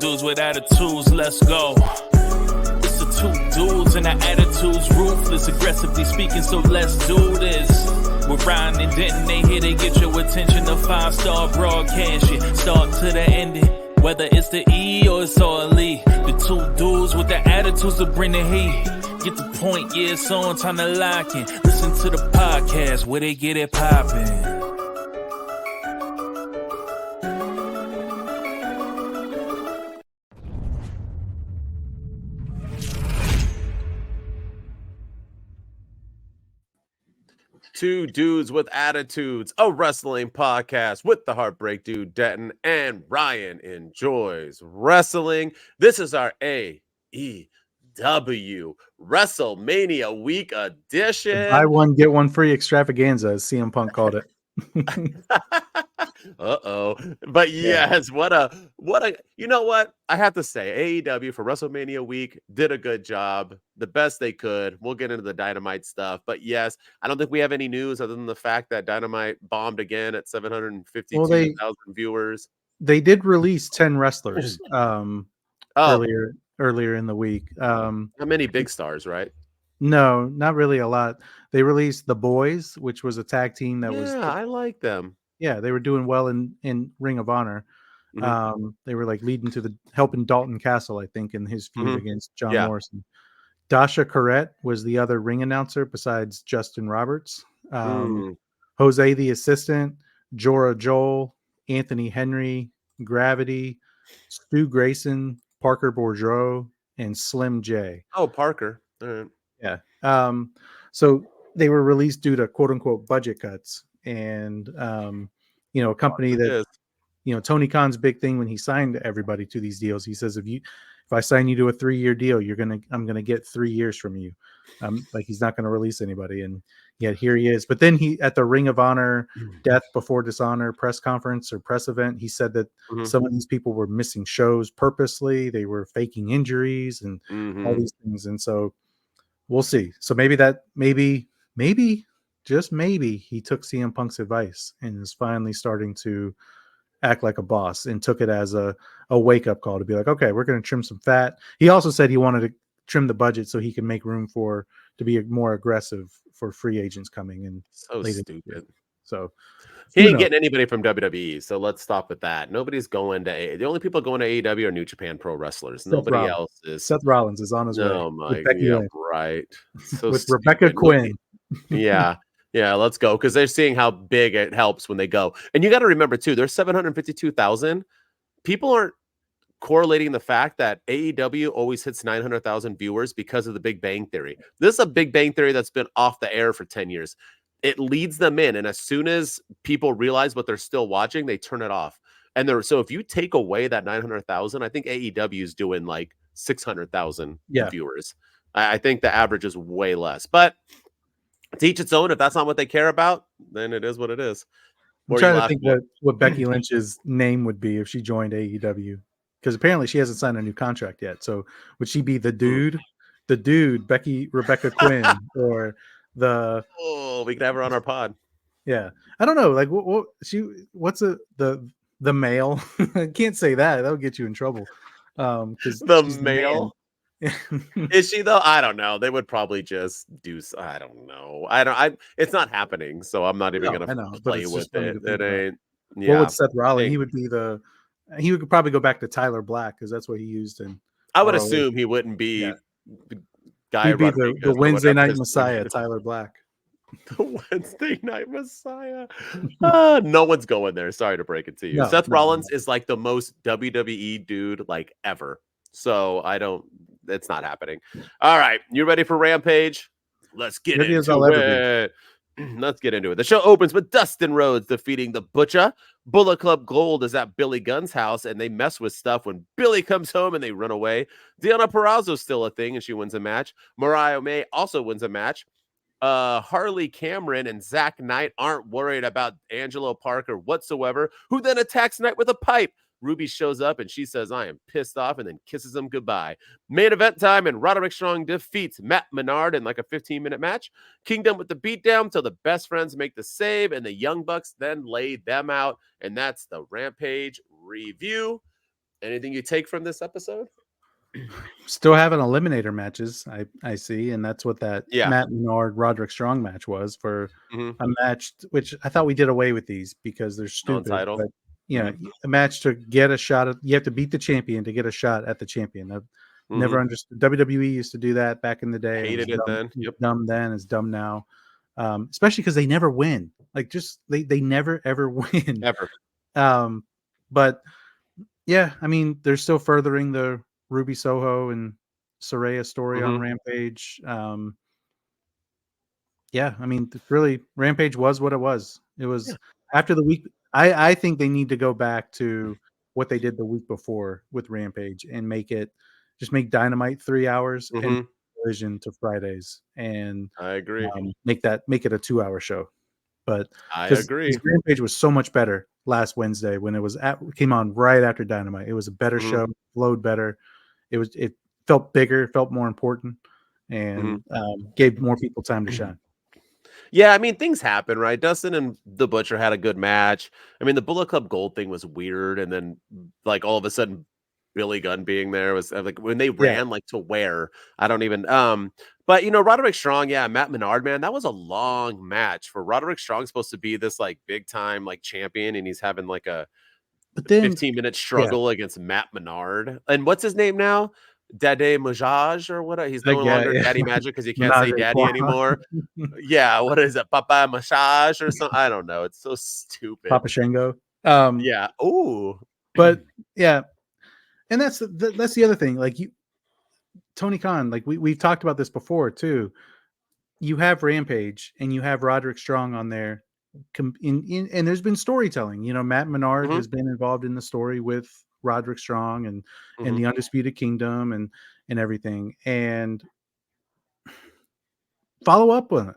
dudes with attitudes, let's go. It's the two dudes and the attitudes, ruthless, aggressively speaking, so let's do this. With Ryan and Denton, they here to get your attention. A 5-star broadcast, shit, start to the ending. Whether it's the E or it's all E, the two dudes with the attitudes to bring the heat. Get the point, yeah, it's on, time to lock in. Listen to the podcast where they get it poppin'. Two Dudes with Attitudes, a wrestling podcast with the Heartbreak Dude, Denton, and Ryan enjoys wrestling. This is our AEW WrestleMania Week edition. Buy one, get one free extravaganza, as CM Punk called it. But yes, what a you know what? I have to say, AEW for WrestleMania week did a good job, the best they could. We'll get into the Dynamite stuff, but yes, I don't think we have any news other than the fact that Dynamite bombed again at 752,000 viewers. They did release 10 wrestlers earlier in the week. How many big stars, right? No, not really a lot. They released The Boys, which was a tag team that was I like them. Yeah, they were doing well in Ring of Honor. Mm-hmm. They were like leading to helping Dalton Castle, I think, in his feud against John Morrison. Dasha Corrette was the other ring announcer besides Justin Roberts. Jose the assistant, Jorah Joel, Anthony Henry, Gravity, Stu Grayson, Parker Boudreaux, and Slim J. Oh, Parker. All right. Yeah. So they were released due to quote unquote budget cuts. And a company that Tony Khan's big thing when he signed everybody to these deals, he says if I sign you to a 3-year deal, I'm gonna get 3 years from you. Like he's not gonna release anybody, and yet here he is. But then he at the Ring of Honor Death Before Dishonor press conference or press event, he said that some of these people were missing shows purposely, they were faking injuries and all these things, and so we'll see. So maybe just maybe he took CM Punk's advice and is finally starting to act like a boss and took it as a wake-up call to be like, okay, we're going to trim some fat. He also said he wanted to trim the budget so he can make room to be more aggressive for free agents coming in. So stupid. So he ain't getting anybody from WWE, so let's stop with that. Nobody's going to the only people going to AEW are New Japan Pro wrestlers. Nobody else is. Seth Rollins is on his way. Oh my God, right. So with Rebecca Quinn. Yeah, let's go, because they're seeing how big it helps when they go. And you got to remember, too, there's 752,000. People aren't correlating the fact that AEW always hits 900,000 viewers because of the Big Bang Theory. This is a Big Bang Theory that's been off the air for 10 years. It leads them in, and as soon as people realize what they're still watching, they turn it off. And so if you take away that 900,000, I think AEW is doing like 600,000 viewers. I think the average is way less. But to each its own. If that's not what they care about, then it is what it is. I'm trying to think what Becky Lynch's name would be if she joined AEW, because apparently she hasn't signed a new contract yet. So would she be the dude, Rebecca Quinn, or the? Oh, we could have her on our pod. Yeah, I don't know. Like what's the male? I can't say that. That'll get you in trouble. Because the male. Is she though? I don't know. They would probably just do. I don't know. It's not happening, so I'm not even gonna play with it. It ain't. Yeah. What would Seth Rollins? He would be he would probably go back to Tyler Black because that's what he used in. I would assume he wouldn't be the guy. He'd be the Wednesday Night Messiah, Tyler Black. The Wednesday Night Messiah. No one's going there. Sorry to break it to you. No, Seth Rollins is like the most WWE dude like ever. So it's not happening. All right. You ready for Rampage? Let's get into it. Let's get into it. The show opens with Dustin Rhodes defeating the Butcher. Bullet Club Gold is at Billy Gunn's house, and they mess with stuff when Billy comes home and they run away. Deonna Purrazzo's still a thing, and she wins a match. Mariah May also wins a match. Harley Cameron and Zach Knight aren't worried about Angelo Parker whatsoever, who then attacks Knight with a pipe. Ruby shows up and she says, I am pissed off, and then kisses him goodbye. Main event time, and Roderick Strong defeats Matt Menard in like a 15-minute match. Kingdom with the beatdown till the best friends make the save, and the Young Bucks then lay them out. And that's the Rampage review. Anything you take from this episode? Still having eliminator matches, I see, and that's what that Yeah. Matt Menard Roderick Strong match was for Mm-hmm. a match, which I thought we did away with these because they're stupid. Non-title. But a match to get a shot at, you have to beat the champion to get a shot at the champion. I've never understood. WWE used to do that back in the day. Hated it then. Yep. Dumb then, it's dumb now. Especially because they never win. Like just they never ever win. Ever. But yeah, I mean, they're still furthering the Ruby Soho and Saraya story on Rampage. Yeah, I mean, really, Rampage was what it was. It was after the week. I think they need to go back to what they did the week before with Rampage and make Dynamite 3 hours and Collision to Fridays, and I agree. Make it a 2-hour show. But I agree. Rampage was so much better last Wednesday when it came on right after Dynamite. It was a better show, flowed better. It felt bigger, felt more important, and gave more people time to shine. Yeah, I mean, things happen, right? Dustin and the Butcher had a good match. I mean, the Bullet Club Gold thing was weird, and then like all of a sudden, Billy Gunn being there was like when they ran like to where I don't even. But Roderick Strong, Matt Menard, man, that was a long match for Roderick Strong. Supposed to be this like big time like champion, and he's having like a 15-minute struggle against Matt Menard. And what's his name now? Daddy Majaj or what? He's no longer Daddy Magic because he can't say Daddy anymore. What is it? Papa Massage or something? I don't know. It's so stupid. Papa Shango. Ooh. But yeah, and that's the other thing. Like Tony Khan, like we've talked about this before too. You have Rampage and you have Roderick Strong on there. And there's been storytelling. Matt Menard has been involved in the story with Roderick Strong and the Undisputed Kingdom and everything, and follow up on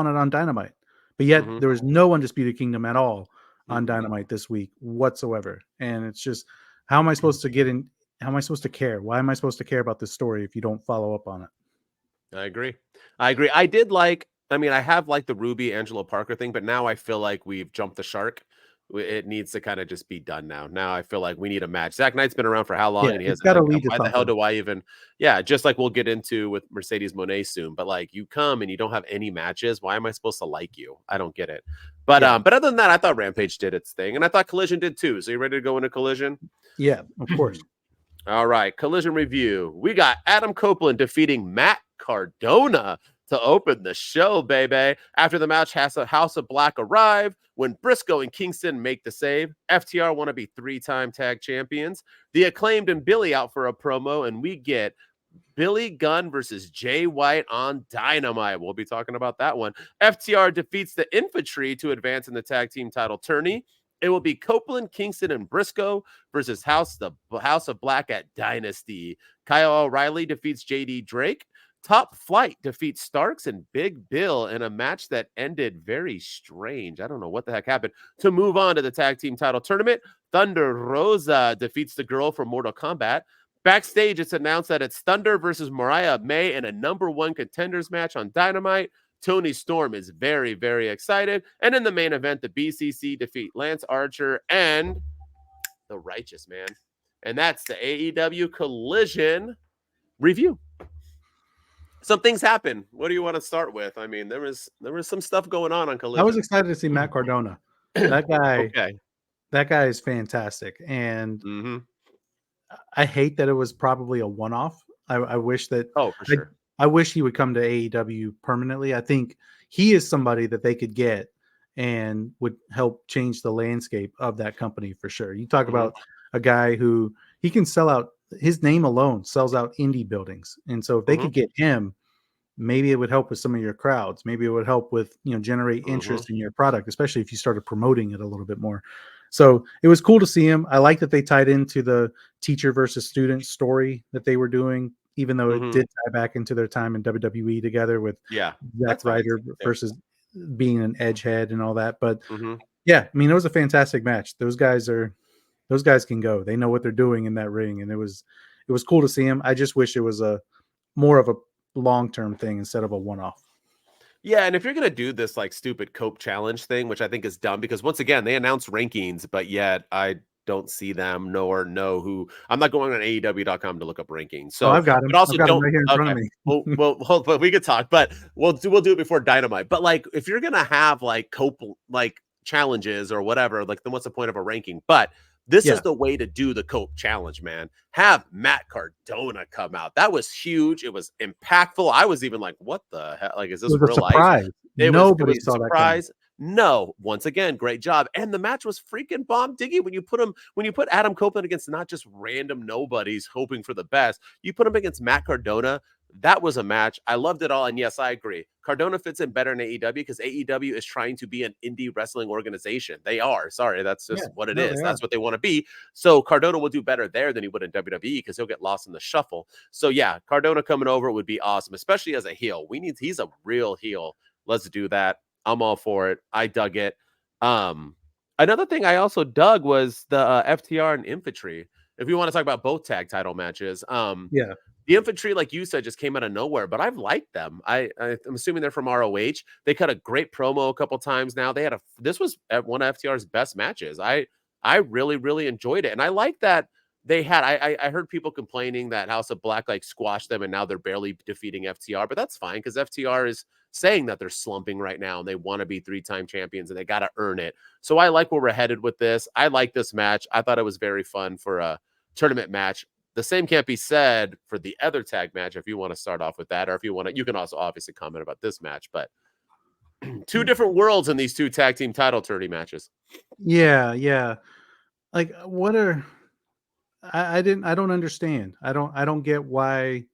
it on Dynamite. But yet there was no Undisputed Kingdom at all on Dynamite this week whatsoever. And it's just, how am I supposed to get in? How am I supposed to care? Why am I supposed to care about this story if you don't follow up on it? I agree. I have like the Ruby Angelo Parker thing, but now I feel like we've jumped the shark. It needs to kind of just be done now. Now I feel like we need a match. Zach Knight's been around for how long? And he has got to lead. Why the hell do I even? Yeah, just like we'll get into with Mercedes Mone soon. But like, you come and you don't have any matches. Why am I supposed to like you? I don't get it. But but other than that, I thought Rampage did its thing, and I thought Collision did too. So you ready to go into Collision? Yeah, of course. All right, Collision review. We got Adam Copeland defeating Matt Cardona to open the show, baby. After the match, House of Black arrive. When Briscoe and Kingston make the save, FTR want to be 3-time tag champions. The Acclaimed and Billy out for a promo, and we get Billy Gunn versus Jay White on Dynamite. We'll be talking about that one. FTR defeats the Infantry to advance in the tag team title tourney. It will be Copeland, Kingston, and Briscoe versus House of Black at Dynasty. Kyle O'Reilly defeats JD Drake. Top Flight defeats Starks and Big Bill in a match that ended very strange. I don't know what the heck happened. To move on to the tag team title tournament, Thunder Rosa defeats the girl from Mortal Kombat. Backstage, it's announced that it's Thunder versus Mariah May in a #1 contenders match on Dynamite. Tony Storm is very, very excited. And in the main event, the BCC defeat Lance Archer and the Righteous Man. And that's the AEW Collision review. Some things happen. What do you want to start with? I mean, there was some stuff going on Collision. I was excited to see Matt Cardona. That guy, that guy is fantastic. And I hate that it was probably a one-off. I wish that. Oh, for sure. I wish he would come to AEW permanently. I think he is somebody that they could get and would help change the landscape of that company for sure. You talk about a guy who he can sell out. His name alone sells out indie buildings. And so if they could get him, maybe it would help with some of your crowds. Maybe it would help with, generate interest in your product, especially if you started promoting it a little bit more. So it was cool to see him. I like that they tied into the teacher versus student story that they were doing, even though it did tie back into their time in WWE together with Zack Ryder versus being an edge head and all that. But it was a fantastic match. Those guys can go. They know what they're doing in that ring. And it was cool to see him. I just wish it was more of a long-term thing instead of a one-off. Yeah, and if you're going to do this like stupid Cope challenge thing, which I think is dumb because once again, they announced rankings, but yet I don't see them nor know who. I'm not going on AEW.com to look up rankings. So I've got him. But also I've got don't. him right here in front of Okay. me. Well, but we could talk. But we'll do it before Dynamite. But like, if you're gonna have like challenges or whatever, like, then what's the point of a ranking? But this is the way to do the Cope challenge, man. Have Matt Cardona come out. That was huge. It was impactful. I was even like, what the hell? Like, is this It was real a surprise. life? Nobody saw a surprise. No, once again, great job. And the match was freaking bomb diggy when you put Adam Copeland against not just random nobodies hoping for the best. You put him against Matt Cardona. That was a match. I loved it all. And yes, I agree. Cardona fits in better in AEW because AEW is trying to be an indie wrestling organization. They are. Sorry, that's just what it is. That's what they want to be. So Cardona will do better there than he would in WWE because he'll get lost in the shuffle. So yeah, Cardona coming over would be awesome, especially as a heel. He's a real heel. Let's do that. I'm all for it. I dug it. Another thing I also dug was the FTR and Infantry. If you want to talk about both tag title matches, the Infantry, like you said, just came out of nowhere, but I've liked them. I'm assuming they're from ROH. They cut a great promo a couple times now. This was one of FTR's best matches. I really, really enjoyed it. And I like that they had, I heard people complaining that House of Black like squashed them and now they're barely defeating FTR, but that's fine because FTR is saying that they're slumping right now and they want to be 3-time champions and they got to earn it. So I like where we're headed with this. I like this match. I thought it was very fun for a tournament match. The same can't be said for the other tag match if you want to start off with that, or if you want to, you can also obviously comment about this match, but two different worlds in these two tag team title tourney matches. Yeah. Like I don't understand. I don't get what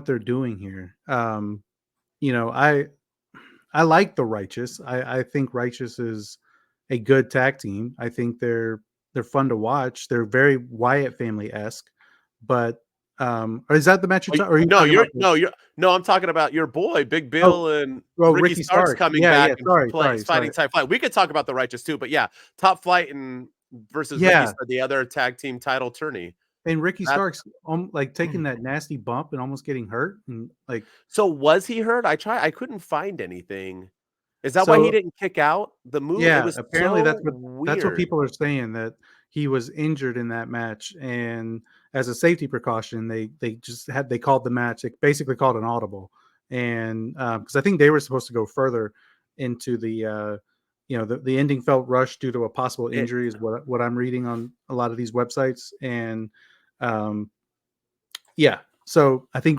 they're doing here. I like the Righteous. I think Righteous is a good tag team. I think they're fun to watch. They're very Wyatt family-esque, but is that the match you're talking about? No, I'm talking about your boy, Big Bill and Ricky Starks coming back and fighting Top Flight. We could talk about the Righteous too, but yeah, Top Flight and versus Ricky, the other tag team title tourney. And Ricky Starks like taking that nasty bump and almost getting hurt. And like, so was he hurt? I couldn't find anything. Is that why he didn't kick out the move? Yeah, apparently that's what people are saying, that he was injured in that match, and as a safety precaution, they called the match. They basically called an audible, and because I think they were supposed to go further into the the ending felt rushed due to a possible injury is what I'm reading on a lot of these websites, and so I think,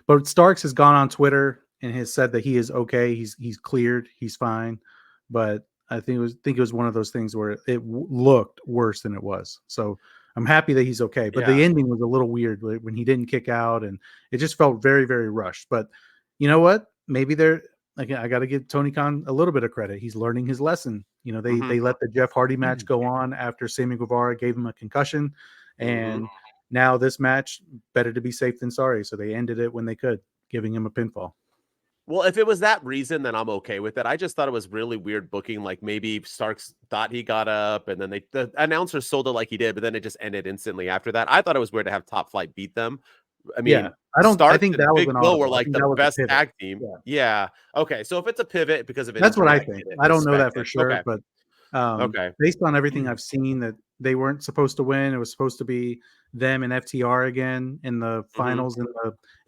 but Starks has gone on Twitter and has said that he is okay. He's cleared. He's fine. But I think it was one of those things where it looked worse than it was. So I'm happy that he's okay. But the ending was a little weird when he didn't kick out, and it just felt very, very rushed. But you know what? Maybe I got to give Tony Khan a little bit of credit. He's learning his lesson. They let the Jeff Hardy match go on after Sammy Guevara gave him a concussion, and now this match, better to be safe than sorry. So they ended it when they could, giving him a pinfall. Well, if it was that reason, then I'm okay with it. I just thought it was really weird booking. Like maybe Starks thought he got up and then the announcer sold it like he did, but then it just ended instantly after that. I thought it was weird to have Top Flight beat them. I mean, I think that was Big Bill were like the best tag team. Yeah. Okay. So if it's a pivot because of it, that's what I think. I don't know that for sure, but okay. Based on everything I've seen, that they weren't supposed to win. It was supposed to be them and FTR again in the finals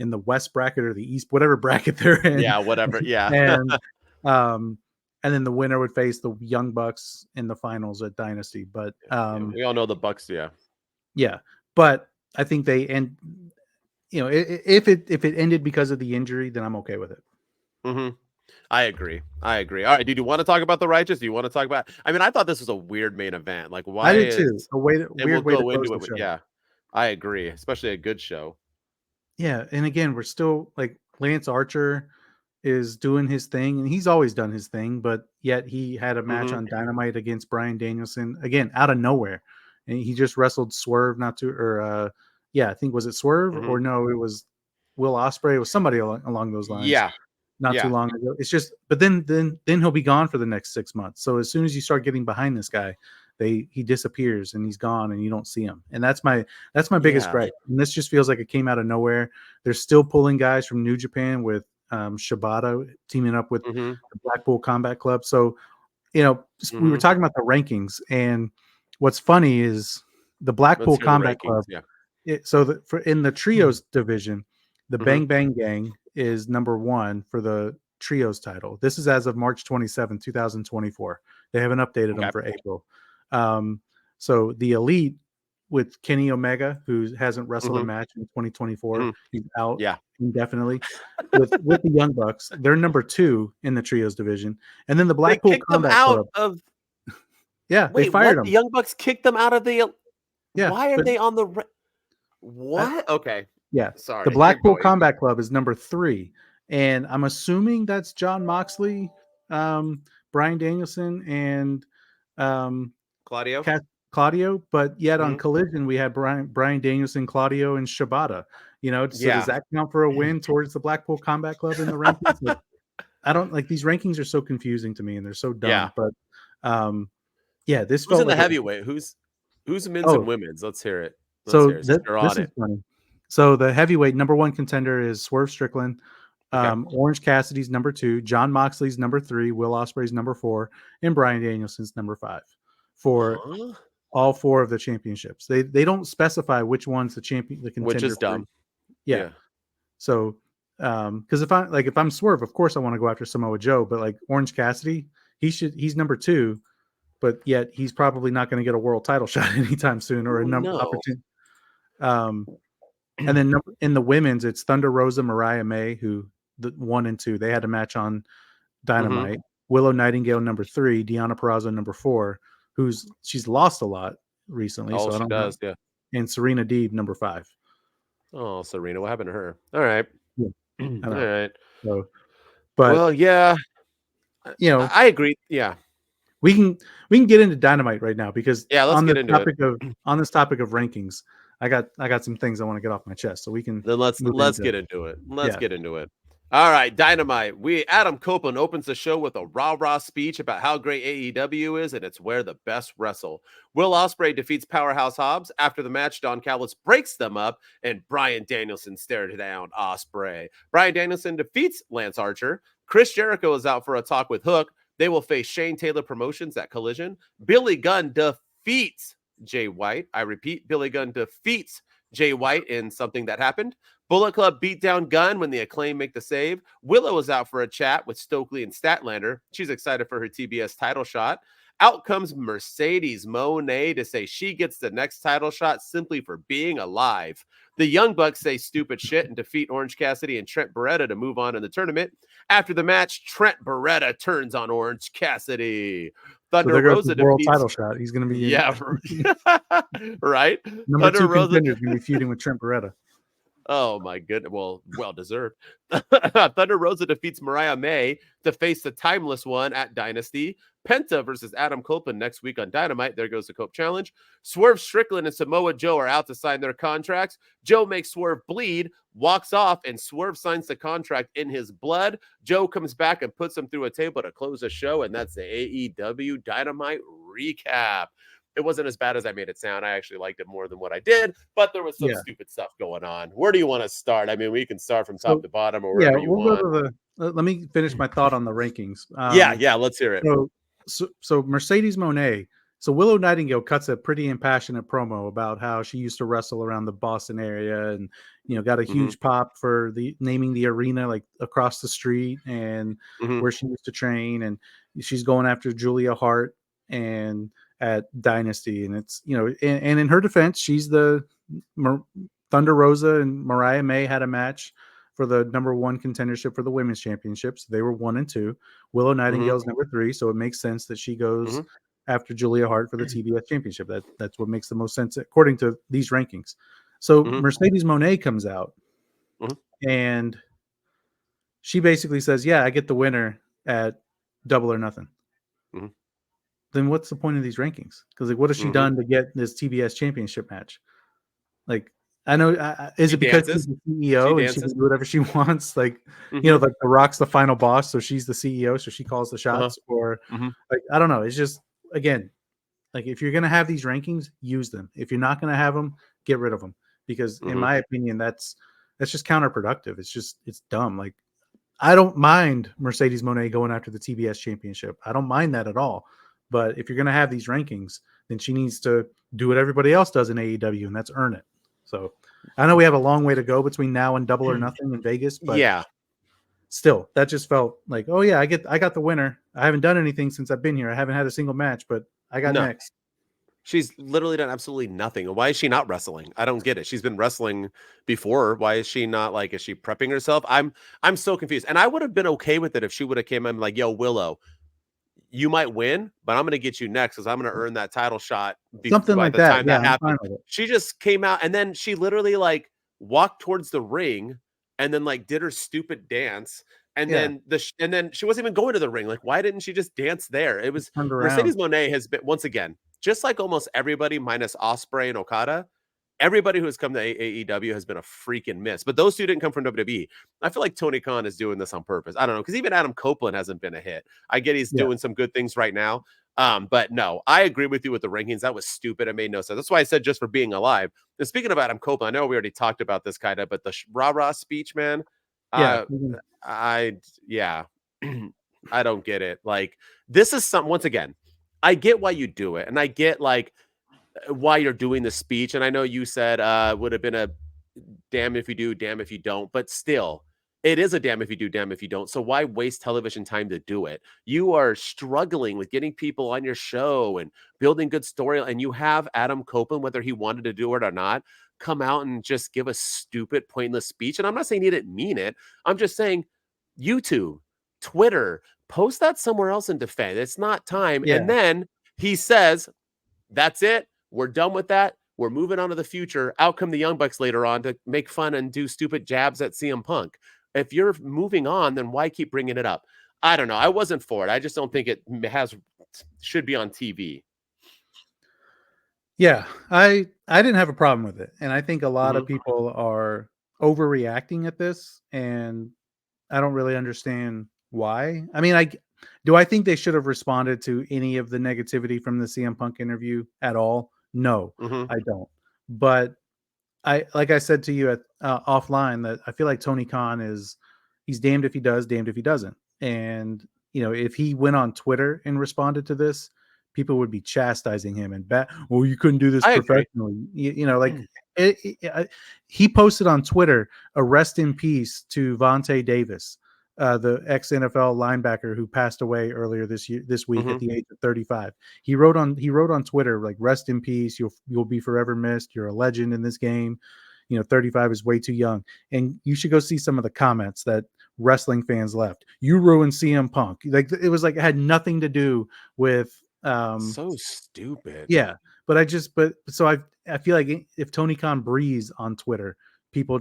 in the West bracket or the East, whatever bracket they're in. Yeah, whatever. Yeah. And then the winner would face the Young Bucks in the finals at Dynasty. But we all know the Bucks. Yeah. But I think they end. If it ended because of the injury, then I'm okay with it. I agree. All right. Did you want to talk about the Righteous? Do you want to talk about? I mean, I thought this was a weird main event. Like, why? I did too. Weird way to close the show. Yeah, I agree. Especially a good show. Yeah, and again, we're still like Lance Archer is doing his thing, and he's always done his thing, but yet he had a match on Dynamite against Bryan Danielson again out of nowhere, and he just wrestled Swerve I think was it Swerve or no, it was Will Ospreay. It was somebody along those lines. Yeah. Not too long ago. It's just, but then he'll be gone for the next 6 months. So as soon as you start getting behind this guy, he disappears and he's gone and you don't see him. And that's my biggest gripe. And this just feels like it came out of nowhere. They're still pulling guys from New Japan with Shibata teaming up with the Blackpool Combat Club. So, we were talking about the rankings, and what's funny is the Blackpool Combat Club. Yeah. In the trios division, the Bang Bang Gang is number 1 for the trios title. This is as of March 27, 2024. They haven't updated them for April. So the Elite with Kenny Omega, who hasn't wrestled a match in 2024, he's out indefinitely. with the Young Bucks, they're number 2 in the trios division, and then the Blackpool Combat Club. They fired them. The Young Bucks kicked them out of the. Why are they on the? What? Okay. Yeah. Sorry. The Blackpool Combat Club is number 3, and I'm assuming that's Jon Moxley, Bryan Danielson, and Claudio. But yet on Collision we had Bryan Danielson, Claudio, and Shibata. So does that count for a win towards the Blackpool Combat Club in the rankings? I don't like these rankings are so confusing to me, and they're so dumb. Yeah. But this who's in the heavyweight? Who's men's and women's? Let's hear it. This is funny. So the heavyweight number 1 contender is Swerve Strickland. Orange Cassidy's number 2, Jon Moxley's number 3, Will Ospreay's number 4, and Bryan Danielson's number 5 for all 4 of the championships. They don't specify which one's the contender, which is dumb. Yeah. So because if I'm Swerve, of course I want to go after Samoa Joe, but like Orange Cassidy, he's number 2, but yet he's probably not going to get a world title shot anytime soon or opportunity. And then in the women's, it's Thunder Rosa, Mariah May, who the 1 and 2, they had a match on Dynamite. Willow Nightingale number 3, Deonna Purrazzo number 4, she's lost a lot recently. Oh, she does, yeah. And Serena Deeb number 5. Oh, Serena, what happened to her? All right, all right. So, but I agree. Yeah, we can get into Dynamite right now because let's get into it. On this topic of rankings, I got some things I want to get off my chest, so we can. Then let's get into it. Let's get into it. All right, Dynamite. Adam Copeland opens the show with a rah-rah speech about how great AEW is, and it's where the best wrestle. Will Ospreay defeats Powerhouse Hobbs. After the match, Don Callis breaks them up, and Bryan Danielson stared down Ospreay. Bryan Danielson defeats Lance Archer. Chris Jericho is out for a talk with Hook. They will face Shane Taylor Promotions at Collision. Billy Gunn defeats Jay White. I repeat, Billy Gunn defeats Jay White in something that happened. Bullet Club beat down Gunn when the Acclaim make the save. Willow is out for a chat with Stokely and Statlander. She's excited for her TBS title shot. Out comes Mercedes Mone to say she gets the next title shot simply for being alive. The Young Bucks say stupid shit and defeat Orange Cassidy and Trent Beretta to move on in the tournament. After the match, Trent Beretta turns on Orange Cassidy. Thunder Rosa world title shot. He's going to be right. Number Thunder 2 contender is going to be feuding with Trent Beretta. Oh my goodness. Well deserved. Thunder Rosa defeats Mariah May to face the Timeless One at Dynasty. Penta versus Adam Copeland next week on Dynamite. There goes the Cope Challenge. Swerve Strickland and Samoa Joe are out to sign their contracts. Joe makes Swerve bleed, walks off, and Swerve signs the contract in his blood. Joe comes back and puts him through a table to close the show, and that's the AEW Dynamite recap. It wasn't as bad as I made it sound. I actually liked it more than what I did, but there was some stupid stuff going on. Where do you want to start? I mean, we can start from top to bottom or wherever you want. Let me finish my thought on the rankings. Let's hear it. So Mercedes Mone. So Willow Nightingale cuts a pretty impassionate promo about how she used to wrestle around the Boston area and, got a huge pop for naming the arena like across the street and where she used to train. And she's going after Julia Hart and at Dynasty. And it's, and in her defense, she's the Thunder Rosa and Mariah May had a match for the number 1 contendership for the women's championships. They were 1 and 2. Willow Nightingale's number 3. So it makes sense that she goes after Julia Hart for the TBS championship. That's what makes the most sense according to these rankings. So Mercedes Mone comes out and she basically says, I get the winner at Double or Nothing. Then what's the point of these rankings? Because what has she done to get this TBS championship match? Like, I know, is it because she's the CEO and she can do whatever she wants? Like, like The Rock's the final boss, so she's the CEO, so she calls the shots. Or like, I don't know. It's just, again, like if you're gonna have these rankings, use them. If you're not gonna have them, get rid of them. Because in my opinion, that's just counterproductive. It's dumb. Like, I don't mind Mercedes Mone going after the TBS championship. I don't mind that at all. But if you're going to have these rankings, then she needs to do what everybody else does in AEW, and that's earn it. So I know we have a long way to go between now and Double or Nothing in Vegas, but still, that just felt like, oh yeah, I got the winner. I haven't done anything since I've been here. I haven't had a single match, but I got next. She's literally done absolutely nothing. Why is she not wrestling? I don't get it. She's been wrestling before. Why is she not, like, is she prepping herself? I'm so confused. And I would have been okay with it if she would have came in like, yo, Willow, you might win, but I'm going to get you next because I'm going to earn that title shot. Something like that. Time that happened. She just came out and then she literally like walked towards the ring and then like did her stupid dance. And then she wasn't even going to the ring. Like, why didn't she just dance there? It was Mercedes Mone has been, once again, just like almost everybody minus Ospreay and Okada, everybody who has come to AEW has been a freaking miss. But those two didn't come from WWE. I feel like Tony Khan is doing this on purpose. I don't know, because even Adam Copeland hasn't been a hit. I get he's doing some good things right now. But no, I agree with you with the rankings. That was stupid. It made no sense. That's why I said just for being alive. And speaking of Adam Copeland, I know we already talked about this kind of, but the rah-rah speech, man. I don't get it. Like, this is something, once again, I get why you do it. And I get like why you're doing the speech. And I know you said would have been a damn if you do, damn if you don't, but still it is a damn if you do, damn if you don't. So why waste television time to do it? You are struggling with getting people on your show and building good story. And you have Adam Copeland, whether he wanted to do it or not, come out and just give a stupid, pointless speech. And I'm not saying he didn't mean it. I'm just saying YouTube, Twitter, post that somewhere else and defend. It's not time. And then he says, that's it. We're done with that. We're moving on to the future. Out come the Young Bucks later on to make fun and do stupid jabs at CM Punk. If you're moving on, then why keep bringing it up? I don't know. I wasn't for it. I just don't think it should be on TV. Yeah, I didn't have a problem with it. And I think a lot of people are overreacting at this, and I don't really understand why. I mean, I think they should have responded to any of the negativity from the CM Punk interview at all? No, I don't. But like I said to you at offline, that I feel like Tony Khan he's damned if he does, damned if he doesn't. And, if he went on Twitter and responded to this, people would be chastising him and well, you couldn't do this professionally. He posted on Twitter a rest in peace to Vontae Davis, the ex-NFL linebacker who passed away earlier this week at the age of 35. He wrote on Twitter, like, rest in peace. You'll be forever missed. You're a legend in this game. 35 is way too young. And you should go see some of the comments that wrestling fans left. You ruined CM Punk. Like, it was like, it had nothing to do with so stupid. Yeah. But so I feel like if Tony Khan breathes on Twitter, people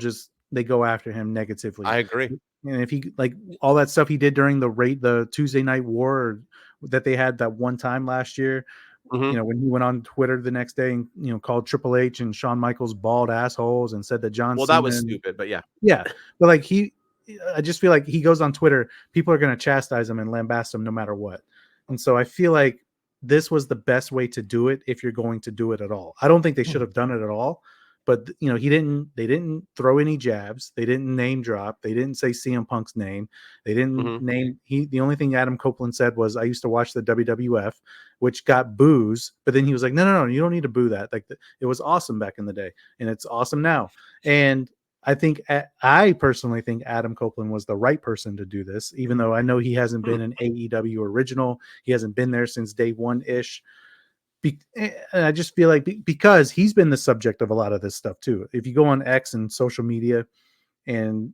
they go after him negatively. I agree. And if he, like, all that stuff he did during the Tuesday Night War that they had that one time last year, when he went on Twitter the next day and, called Triple H and Shawn Michaels bald assholes and said that John Cena, that was stupid, but yeah. But like I just feel like he goes on Twitter, people are going to chastise him and lambast him no matter what. And so I feel like this was the best way to do it if you're going to do it at all. I don't think they should have done it at all. But, they didn't throw any jabs. They didn't name drop. They didn't say CM Punk's name. They didn't name. The only thing Adam Copeland said was, I used to watch the WWF, which got boos. But then he was like, no, you don't need to boo that. Like, it was awesome back in the day, and it's awesome now. And I personally think Adam Copeland was the right person to do this, even though I know he hasn't been an AEW original. He hasn't been there since day one-ish. And I just feel like because he's been the subject of a lot of this stuff too. If you go on X and social media, and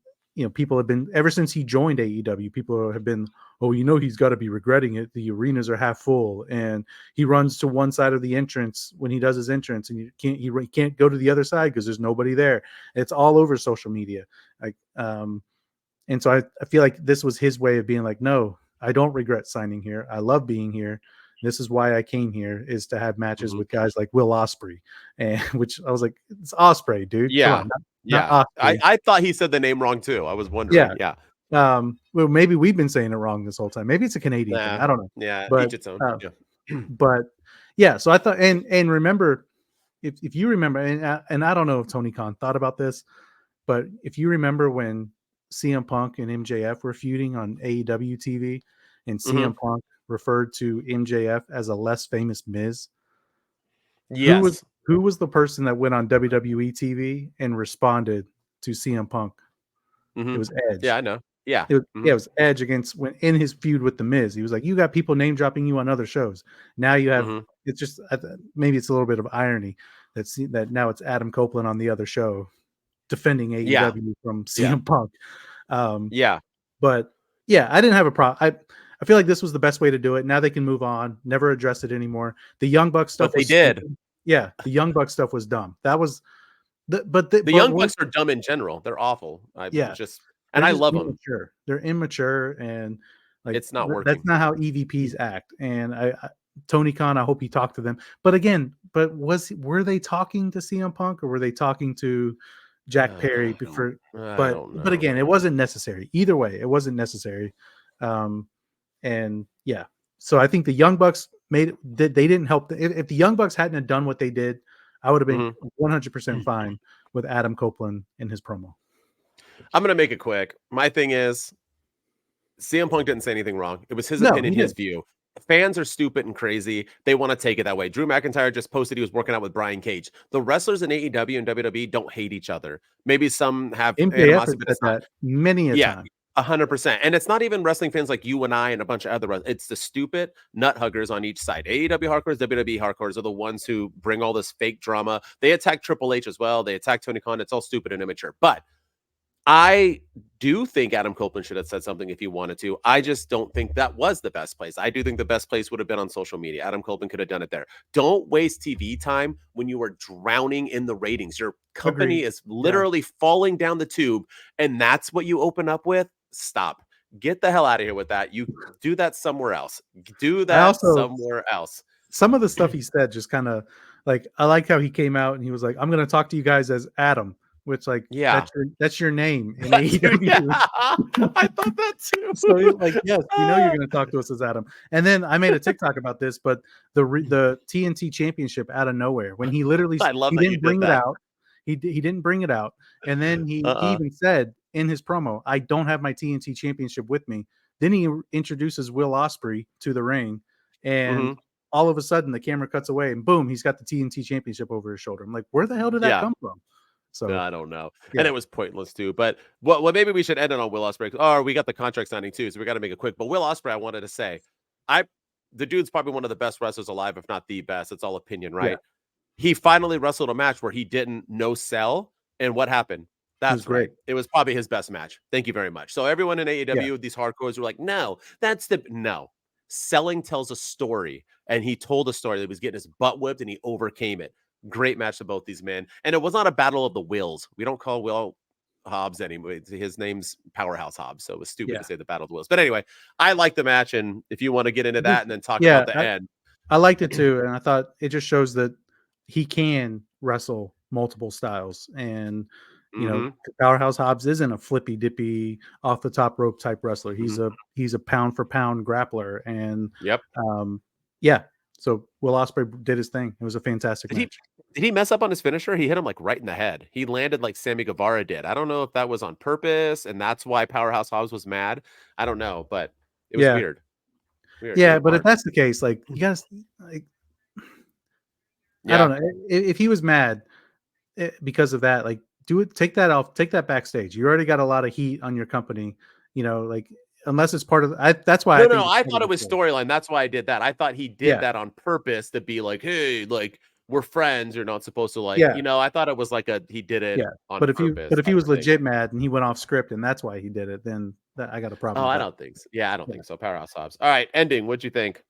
people have been, ever since he joined AEW, people have been, he's got to be regretting it. The arenas are half full, and he runs to one side of the entrance when he does his entrance, and he can't go to the other side because there's nobody there. It's all over social media. And so I feel like this was his way of being like, no, I don't regret signing here. I love being here. This is why I came here, is to have matches with guys like Will Ospreay, and which I was like, it's Ospreay, dude. Yeah. Not I thought he said the name wrong too. I was wondering. Yeah. Well, maybe we've been saying it wrong this whole time. Maybe it's a Canadian thing. I don't know. Yeah. But, each its own. But yeah, so I thought, and remember, if you remember, and I don't know if Tony Khan thought about this, but if you remember when CM Punk and MJF were feuding on AEW TV, and CM Punk referred to MJF as a less famous Miz. Yes. Who was the person that went on WWE TV and responded to CM Punk? Mm-hmm. It was Edge. Yeah, I know. Yeah. It was Edge when in his feud with the Miz. He was like, you got people name dropping you on other shows. Now you have it's just maybe it's a little bit of irony that now it's Adam Copeland on the other show defending AEW from CM Punk. But yeah, I didn't have a problem. I feel like this was the best way to do it. Now they can move on, never address it anymore. The Young Bucks stuff they did. Yeah, the Young Bucks stuff was dumb. That was the Young Bucks are dumb in general. They're awful. I love them. They're immature and like it's not working. That's not how EVPs act. And Tony Khan, I hope he talked to them. But again, were they talking to CM Punk or were they talking to Jack Perry before? But again, it wasn't necessary. Either way, it wasn't necessary. And yeah, so I think the Young Bucks they didn't help. If the Young Bucks hadn't done what they did, I would have been 100% fine with Adam Copeland in his promo. I'm going to make it quick. My thing is CM Punk didn't say anything wrong. It was his opinion, his view. Fans are stupid and crazy. They want to take it that way. Drew McIntyre just posted he was working out with Brian Cage. The wrestlers in AEW and WWE don't hate each other. Maybe some have animosity, but it's not. Many a time. 100%. And it's not even wrestling fans like you and I and a bunch of other. It's the stupid nut huggers on each side. AEW hardcores, WWE hardcores are the ones who bring all this fake drama. They attack Triple H as well. They attack Tony Khan. It's all stupid and immature. But I do think Adam Copeland should have said something if he wanted to. I just don't think that was the best place. I do think the best place would have been on social media. Adam Copeland could have done it there. Don't waste TV time when you are drowning in the ratings. Your company is literally falling down the tube, and that's what you open up with. Stop. Get the hell out of here with that. You do that somewhere else. Somewhere else. Some of the stuff he said just kind of like, I like how he came out and he was like, I'm going to talk to you guys as Adam. Which, like, that's your name in AEW. I thought that too. So, like, yes, you're going to talk to us as Adam. And then I made a TikTok about this, but the TNT Championship out of nowhere, when he literally he didn't bring it out. He didn't bring it out, and then he even said in his promo, "I don't have my TNT Championship with me." Then he introduces Will Ospreay to the ring, and all of a sudden the camera cuts away, and boom, he's got the TNT Championship over his shoulder. I'm like, where the hell did that come from? So I don't know. And it was pointless too. But what maybe we should end it on Will Ospreay. Oh, we got the contract signing too, so we got to make it quick. But Will Ospreay, I wanted to say, the dude's probably one of the best wrestlers alive, if not the best. It's all opinion, right? Yeah. He finally wrestled a match where he didn't no sell. And what happened? That's great. It was probably his best match. Thank you very much. So everyone in AEW, these hardcores were like, no. Selling tells a story. And he told a story that he was getting his butt whipped and he overcame it. Great match to both these men. And it was not a battle of the wills. We don't call Will Hobbs anymore. His name's Powerhouse Hobbs. So it was stupid to say the battle of the wills. But anyway, I like the match. And if you want to get into that and then talk about the end. I liked it too. And I thought it just shows that he can wrestle multiple styles. And, you know, Powerhouse Hobbs isn't a flippy dippy off the top rope type wrestler. He's a pound for pound grappler. And so Will Ospreay did his thing. It was a fantastic match. Did he mess up on his finisher? He hit him like right in the head. He landed like Sammy Guevara did. I don't know if that was on purpose and that's why Powerhouse Hobbs was mad. I don't know, but it was weird. Yeah, but if that's the case, like you guys, like, I don't know. If he was mad because of that, like do it. Take that off. Take that backstage. You already got a lot of heat on your company. You know, like. Unless it's part of that's why I thought it was storyline. That's why I did that. I thought he did that on purpose to be like, hey, like we're friends. You're not supposed to like, you know, I thought it was like he did it on purpose. But if he was legit mad and he went off script and that's why he did it, then I got a problem. Oh, I don't think so. Yeah, I don't think so. Powerhouse Hobbs. All right, ending. What'd you think?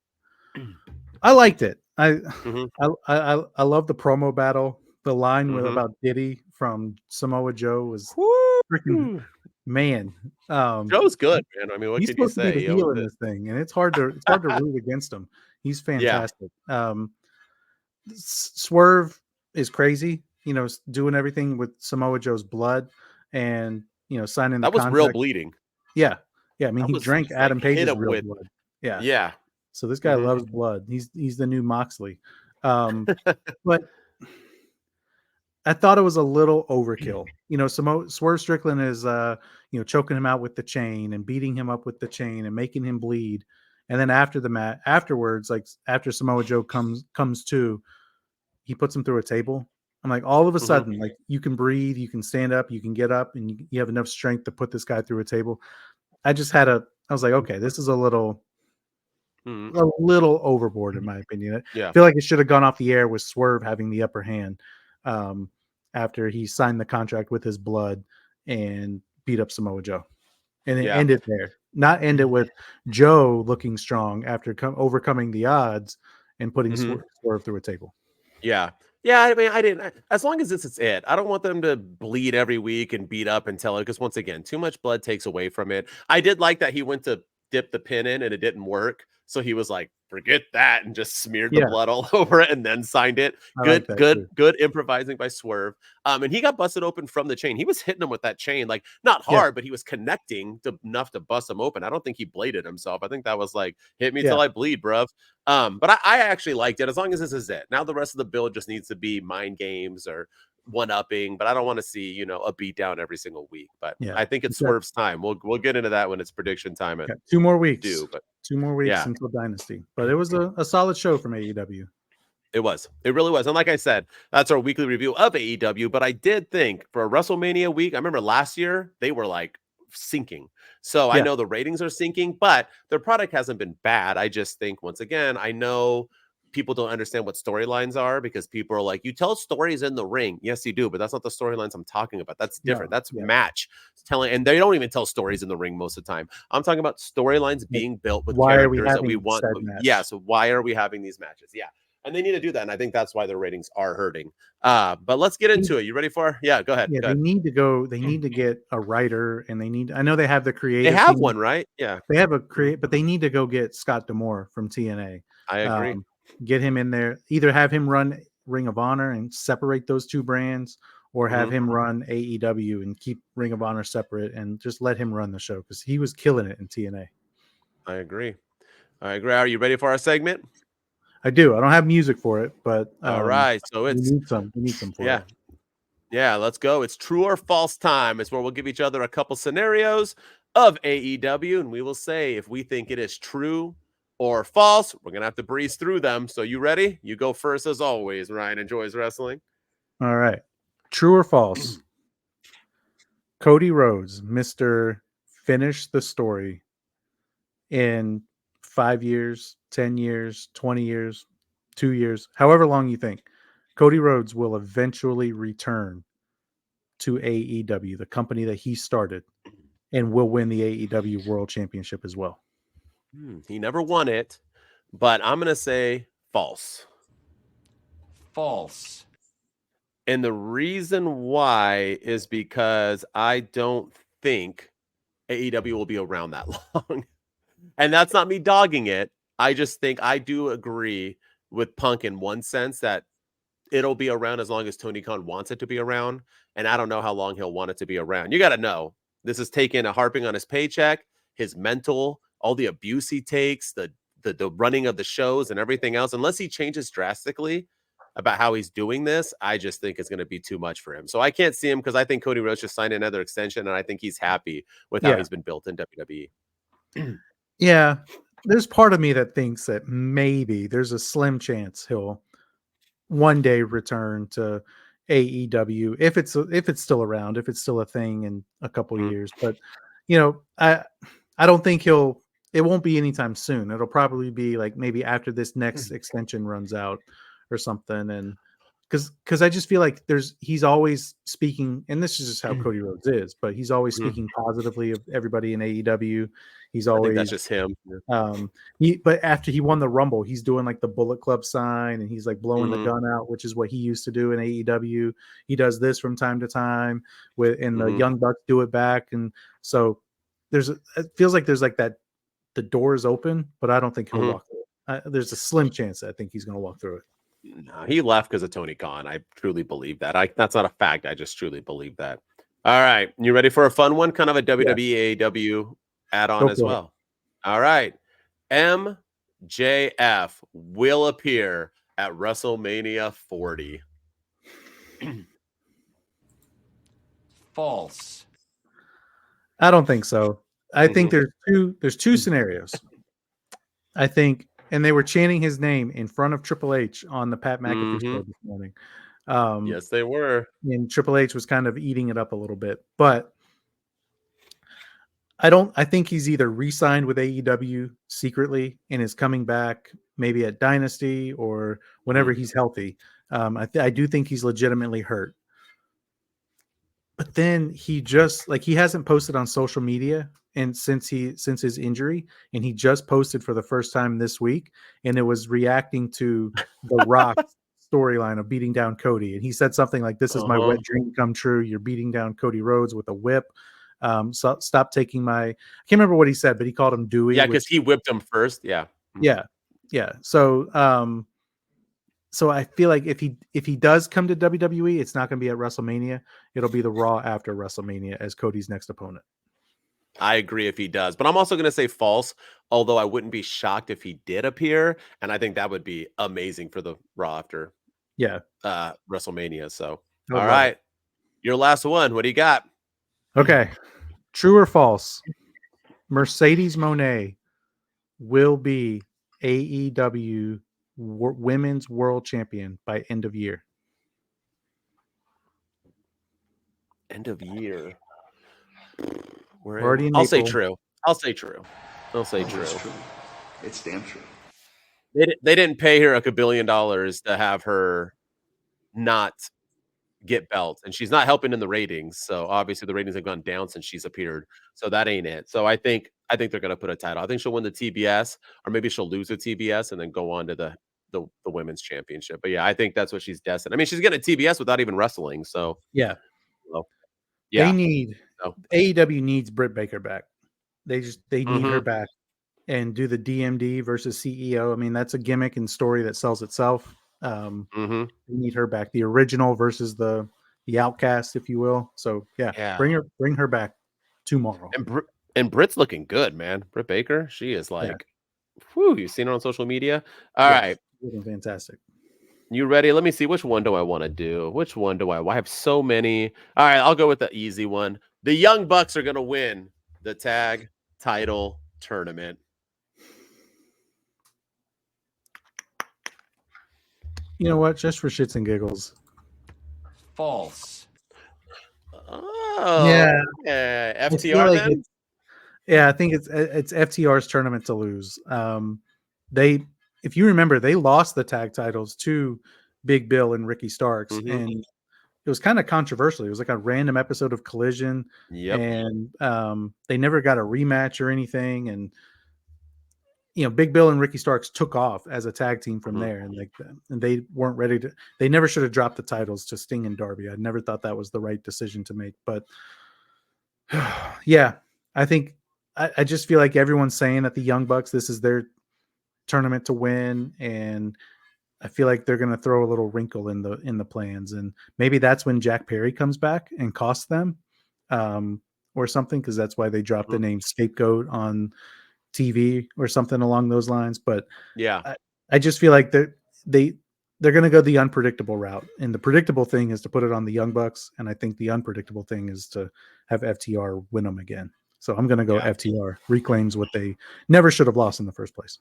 I liked it. I love the promo battle. The line with about Diddy from Samoa Joe was freaking. Man, Joe's good, man. I mean, what can you say? He's supposed to be the heel in this thing, and it's hard to root against him. He's fantastic. Swerve is crazy. You know, doing everything with Samoa Joe's blood, and you know, signing the contract. Was real bleeding. Yeah. I mean, he drank Adam Page's real blood. Yeah. So this guy loves blood. He's the new Moxley. But I thought it was a little overkill. You know, Swerve Strickland is, choking him out with the chain and beating him up with the chain and making him bleed. And then after the match, afterwards, like after Samoa Joe comes to, he puts him through a table. I'm like, all of a sudden, like you can breathe, you can stand up, you can get up, and you have enough strength to put this guy through a table. I was like, okay, this is a little overboard in my opinion. I feel like it should have gone off the air with Swerve having the upper hand after he signed the contract with his blood and beat up Samoa Joe. And it ended there. Not end it with Joe looking strong after overcoming the odds and putting Swerve through a table. Yeah. Yeah, I mean, I didn't. As long as this is it, I don't want them to bleed every week and beat up and tell it, because once again, too much blood takes away from it. I did like that he went to dip the pin in and it didn't work, so he was like, "Forget that," and just smeared the blood all over it and then signed it. Good improvising by Swerve. And he got busted open from the chain. He was hitting him with that chain, like not hard, but he was connecting enough to bust him open. I don't think he bladed himself. I think that was like, hit me till I bleed, bruv. But I actually liked it, as long as this is it. Now the rest of the build just needs to be mind games or one-upping, but I don't want to see, a beat down every single week. But I think it's Swerve's time. We'll get into that when it's prediction time. 2 more weeks. 2 more weeks until Dynasty. But it was a solid show from AEW. It was. It really was. And like I said, that's our weekly review of AEW. But I did think for a WrestleMania week, I remember last year, they were like sinking. So I know the ratings are sinking, but their product hasn't been bad. I just think, once again, I know people don't understand what storylines are, because people are like, you tell stories in the ring. Yes, you do, but that's not the storylines I'm talking about. That's different. That's match telling, and they don't even tell stories in the ring most of the time. I'm talking about storylines being built with characters that we want. Yeah, so why are we having these matches? Yeah. And they need to do that. And I think that's why their ratings are hurting. But let's get into it. You ready for? Yeah, go ahead. Yeah, go ahead. They need to get a writer, and I know they have the creative. They have one, right? Yeah. They have but they need to go get Scott D'Amore from TNA. I agree. Get him in there. Either have him run Ring of Honor and separate those two brands, or have him run AEW and keep Ring of Honor separate and just let him run the show, because he was killing it in TNA. I agree. Are you ready for our segment? I do. I don't have music for it, but all right. So we need some for it. Yeah, let's go. It's true or false time. It's where we'll give each other a couple scenarios of AEW, and we will say if we think it is true or false. We're gonna have to breeze through them. So you ready? You go first, as always. Ryan enjoys wrestling. All right. True or false? Cody Rhodes, Mr. Finish the Story, in 5 years, 10 years, 20 years, 2 years, however long you think, Cody Rhodes will eventually return to AEW, the company that he started, and will win the AEW World Championship as well. He never won it, but I'm going to say false. False. And the reason why is because I don't think AEW will be around that long. And that's not me dogging it. I just think I do agree with Punk in one sense that it'll be around as long as Tony Khan wants it to be around. And I don't know how long he'll want it to be around. You got to know, this is taking a harping on his paycheck, his mental, all the abuse he takes, the running of the shows and everything else. Unless he changes drastically about how he's doing this, I just think it's going to be too much for him. So I can't see him, because I think Cody Rhodes just signed another extension, and I think he's happy with how he's been built in WWE. Yeah, there's part of me that thinks that maybe there's a slim chance he'll one day return to AEW if it's still around, if it's still a thing in a couple of years. But I don't think it won't be anytime soon. It'll probably be like maybe after this next extension runs out or something. And because I just feel like he's always speaking, and this is just how Cody Rhodes is, but he's always speaking positively of everybody in AEW. He's always, I think that's just him. But after he won the Rumble, he's doing like the Bullet Club sign, and he's like blowing the gun out, which is what he used to do in AEW. He does this from time to time and the Young Bucks do it back. And so it feels like there's like that, the door is open, but I don't think he'll walk through it. There's a slim chance that I think he's going to walk through it. No, he left because of Tony Khan. I truly believe that. That's not a fact. I just truly believe that. All right. You ready for a fun one? Kind of a WWE AEW add-on as well. All right. MJF will appear at WrestleMania 40. False. I don't think so. I think there's two scenarios. I think, and they were chanting his name in front of Triple H on the Pat McAfee show this morning. Yes, they were. And Triple H was kind of eating it up a little bit, but I think he's either re-signed with AEW secretly and is coming back maybe at Dynasty or whenever he's healthy. I do think he's legitimately hurt. But then he hasn't posted on social media and since his injury, and he just posted for the first time this week, and it was reacting to the Rock storyline of beating down Cody. And he said something like, "This is my wet dream come true. You're beating down Cody Rhodes with a whip. So stop taking my," I can't remember what he said, but he called him Dewey. Yeah, because he whipped him first. Yeah. Yeah. So I feel like if he does come to WWE, it's not going to be at WrestleMania. It'll be the Raw after WrestleMania as Cody's next opponent. I agree if he does, but I'm also going to say false, although I wouldn't be shocked if he did appear, and I think that would be amazing for the Raw after WrestleMania. So, all right, your last one. What do you got? Okay, true or false? Mercedes Mone will be AEW Women's World Champion by end of year. End of year. I'll say true. It's damn true. They didn't pay her $1 billion to have her not get belts, and she's not helping in the ratings. So obviously the ratings have gone down since she's appeared. So that ain't it. So I think they're going to put a title. I think she'll win the TBS, or maybe she'll lose the TBS and then go on to the women's championship. But yeah, I think that's what she's destined. I mean, she's getting a TBS without even wrestling. So yeah. Yeah. AEW needs Britt Baker back. They need her back and do the DMD versus CEO. I mean, that's a gimmick and story that sells itself. They need her back. The original versus the outcast, if you will. So yeah. Bring her back tomorrow. And Britt's looking good, man. Britt Baker, she is like, whew, you've seen her on social media. All right. Looking fantastic. You ready? Let me see. Which one do I want to do? Which one do I have so many? All right, I'll go with the easy one. The Young Bucks are going to win the tag title tournament. You know what? Just for shits and giggles. False. Oh, yeah. FTR like then? I think it's FTR's tournament to lose. If you remember, they lost the tag titles to Big Bill and Ricky Starks, and it was kind of controversial. It was like a random episode of Collision, and they never got a rematch or anything. And Big Bill and Ricky Starks took off as a tag team from there, and they weren't ready to. They never should have dropped the titles to Sting and Darby. I never thought that was the right decision to make, but yeah, I think I just feel like everyone's saying that the Young Bucks, this is their tournament to win, and I feel like they're going to throw a little wrinkle in the plans, and maybe that's when Jack Perry comes back and costs them or something, because that's why they dropped the name Scapegoat on TV or something along those lines. But yeah, I just feel like they're going to go the unpredictable route, and the predictable thing is to put it on the Young Bucks, and I think the unpredictable thing is to have FTR win them again. So I'm going to go FTR reclaims what they never should have lost in the first place.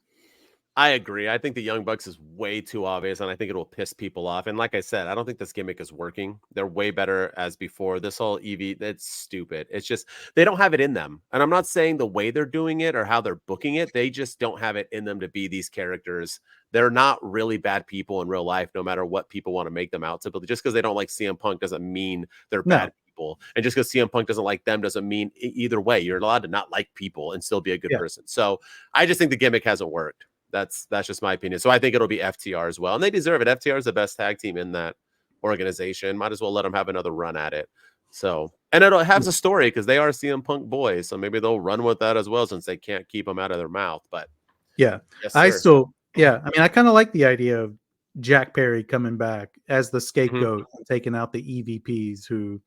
I agree. I think the Young Bucks is way too obvious, and I think it will piss people off. And like I said, I don't think this gimmick is working. They're way better as before. This whole EV, that's stupid. It's just they don't have it in them. And I'm not saying the way they're doing it or how they're booking it. They just don't have it in them to be these characters. They're not really bad people in real life, no matter what people want to make them out to. But just because they don't like CM Punk doesn't mean they're bad people. And just because CM Punk doesn't like them doesn't mean either way. You're allowed to not like people and still be a good person. So I just think the gimmick hasn't worked. That's just my opinion. So I think it'll be FTR as well. And they deserve it. FTR is the best tag team in that organization. Might as well let them have another run at it. So, and it has a story because they are CM Punk boys. So maybe they'll run with that as well, since they can't keep them out of their mouth. But yeah, I mean, I kind of like the idea of Jack Perry coming back as the scapegoat and taking out the EVPs who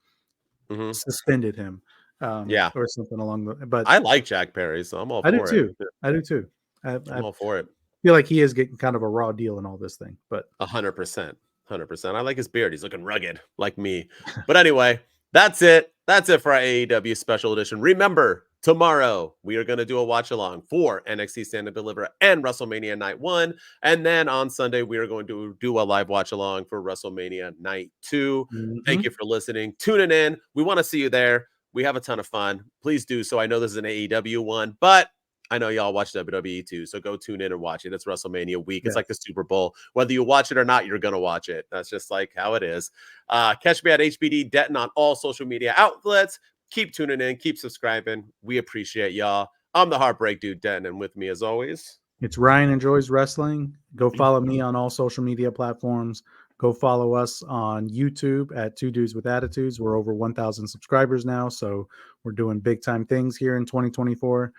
suspended him. Or something along the. But I like Jack Perry, so I'm all for it. I do too. I'm all for it. Feel like he is getting kind of a raw deal in all this thing, but 100%. I like his beard. He's looking rugged like me. But anyway, that's it. That's it for our AEW special edition. Remember, Tomorrow, we are going to do a watch along for NXT Stand and Deliver and WrestleMania Night 1. And then on Sunday, we are going to do a live watch along for WrestleMania Night 2. Mm-hmm. Thank you for listening, tuning in. We want to see you there. We have a ton of fun. Please do so. I know this is an AEW one, but I know y'all watch WWE too. So go tune in and watch it. It's WrestleMania week. It's like the Super Bowl. Whether you watch it or not, you're going to watch it. That's just like how it is. Catch me at HBD Denton on all social media outlets. Keep tuning in. Keep subscribing. We appreciate y'all. I'm the Heartbreak Dude, Denton, and with me as always, it's Ryan Enjoys Wrestling. Go follow me on all social media platforms. Go follow us on YouTube at Two Dudes with Attitudes. We're over 1,000 subscribers now, so we're doing big time things here in 2024.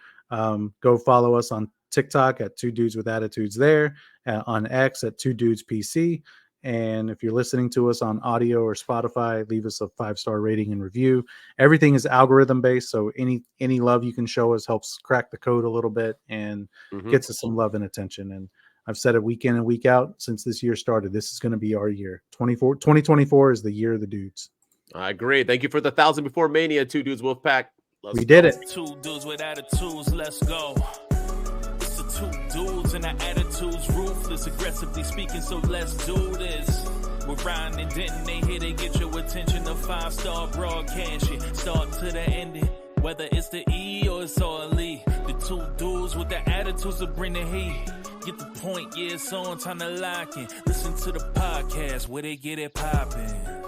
Go follow us on TikTok at Two Dudes with Attitudes there, on X at Two Dudes PC. And if you're listening to us on audio or Spotify, leave us a 5-star rating and review. Everything is algorithm based, so any love you can show us helps crack the code a little bit and gets us some love and attention. And I've said it week in and week out since this year started. This is going to be our year. 2024 is the year of the dudes. I agree. Thank you for the 1,000 Before Mania, Two Dudes Wolfpack. We did it. Two dudes with attitudes. Let's go. It's the two dudes and the attitudes, ruthless, aggressively speaking. So let's do this. We're Ryan and Denton. They here to get your attention. A 5-star broadcast. Shit. Start to the ending. Whether it's the E or it's all E. The two dudes with the attitudes that bring the heat. Get the point. Yeah, it's on. Time to lock in. Listen to the podcast where they get it popping.